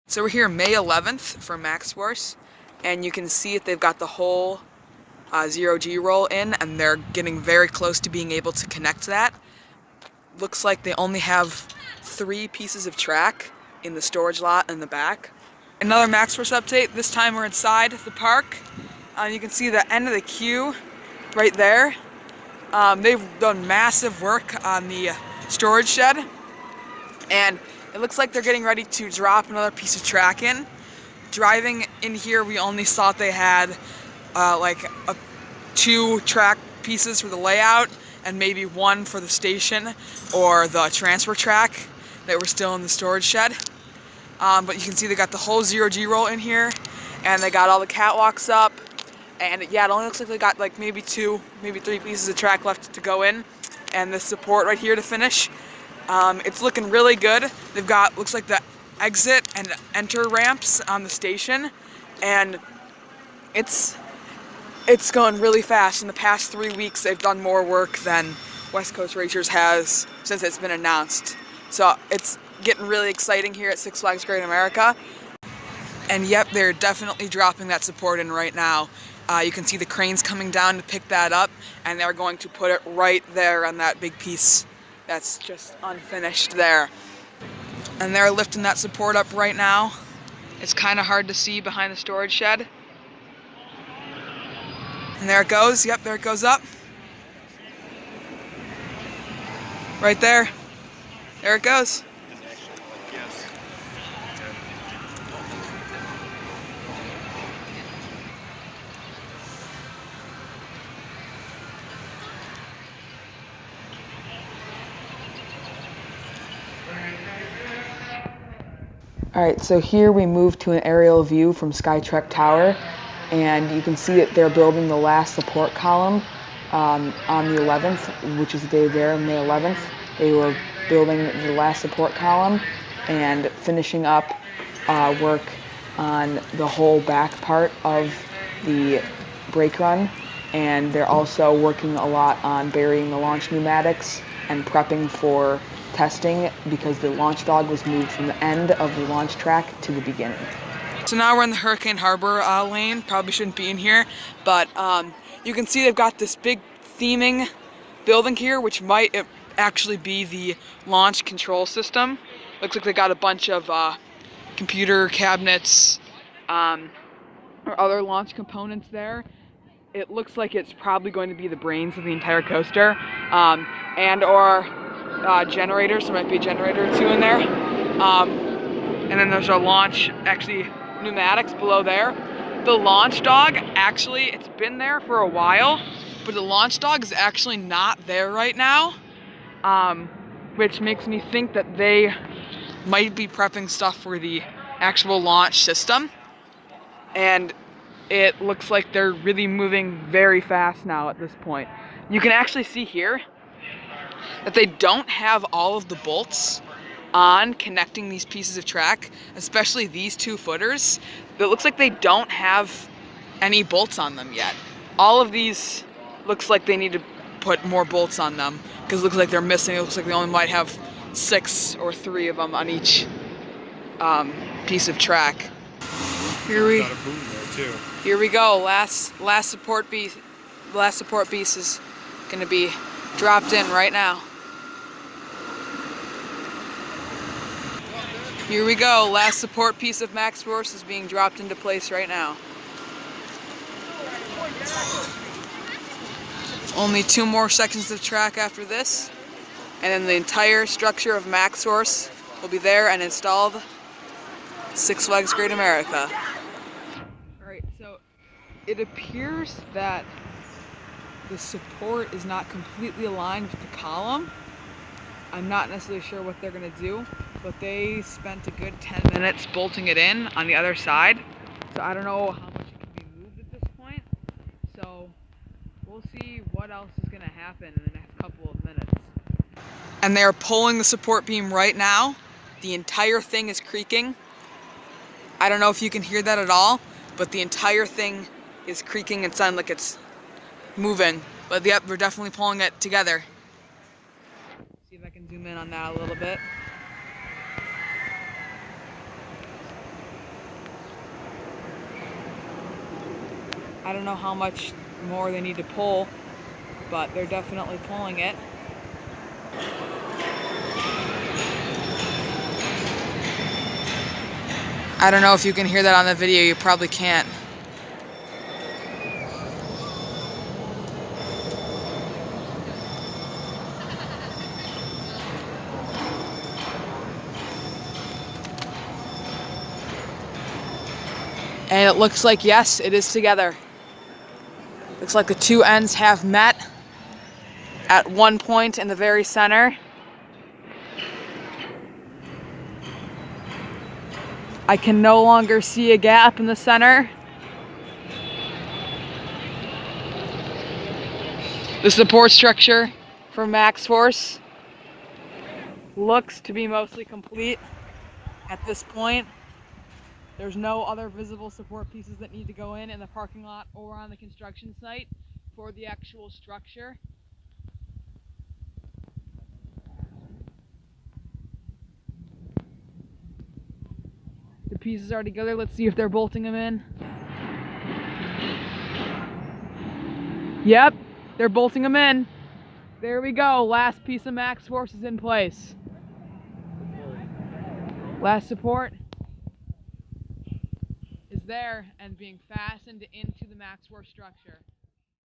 So we're here May 11th for MaxxForce, and you can see that they've got the whole 0G roll in, and they're getting very close to being able to connect that. Looks like they only have 3 pieces of track in the storage lot in the back. Another MaxxForce update. This time we're inside the park. You can see the end of the queue right there. They've done massive work on the storage shed, and it looks like they're getting ready to drop another piece of track in. Driving in here, we only thought they had like 2 track pieces for the layout and maybe 1 for the station or the transfer track that were still in the storage shed. But you can see they got the whole 0G roll in here, and they got all the catwalks up. And yeah, it only looks like they got like maybe 2, maybe 3 pieces of track left to go in, and the support right here to finish. It's looking really good. They've got, looks like, the exit and enter ramps on the station, and it's going really fast. In the past 3 weeks, they've done more work than West Coast Racers has since it's been announced. So it's getting really exciting here at Six Flags Great America. And yep, they're definitely dropping that support in right now. You can see the cranes coming down to pick that up, and they're going to put it right there on that big piece that's just unfinished there. And they're lifting that support up right now. It's kind of hard to see behind the storage shed. And there it goes. Yep, there it goes up. Right there. There it goes. Alright, so here we move to an aerial view from Skytrek Tower, and you can see that they're building the last support column on the 11th, which is the day there, May 11th. They were building the last support column and finishing up work on the whole back part of the brake run, and they're also working a lot on burying the launch pneumatics and prepping for testing because the launch dog was moved from the end of the launch track to the beginning. So now we're in the Hurricane Harbor lane. Probably shouldn't be in here, but you can see they've got this big theming building here, which might actually be the launch control system. Looks like they got a bunch of computer cabinets or other launch components there. It looks like it's probably going to be the brains of the entire coaster, and or generators. There might be a generator or 2 in there. And then there's a launch, actually pneumatics below there. The launch dog, actually, it's been there for a while, but the launch dog is actually not there right now, which makes me think that they might be prepping stuff for the actual launch system. And it looks like they're really moving very fast now at this point. You can actually see here that they don't have all of the bolts on connecting these pieces of track, especially these 2 footers. It looks like they don't have any bolts on them yet. All of these looks like they need to put more bolts on them because it looks like they're missing. It looks like they only might have 6 or 3 of them on each piece of track. Here we go. Last support piece. Last support piece is going to be dropped in right now. Here we go. Last support piece of MaxxForce is being dropped into place right now. Only 2 more sections of track after this, and then the entire structure of MaxxForce will be there and installed. Six Flags Great America. Alright, so it appears that the support is not completely aligned with the column. I'm not necessarily sure what they're going to do, but they spent a good 10 minutes bolting it in on the other side. So I don't know how much it can be moved at this point. So we'll see what else is going to happen in the next couple of minutes. And they're pulling the support beam right now. The entire thing is creaking. I don't know if you can hear that at all, but the entire thing is creaking and sounds like it's moving. But yep, we're definitely pulling it together. See if I can zoom in on that a little bit. I don't know how much more they need to pull, but they're definitely pulling it. I don't know if you can hear that on the video, you probably can't. And it looks like, yes, it is together. Looks like the two ends have met at one point in the very center. I can no longer see a gap in the center. The support structure for MaxxForce looks to be mostly complete at this point. There's no other visible support pieces that need to go in the parking lot or on the construction site for the actual structure. The pieces are together. Let's see if they're bolting them in. Yep, they're bolting them in. There we go. Last piece of MaxxForce is in place. Last support is there and being fastened into the MaxxForce structure.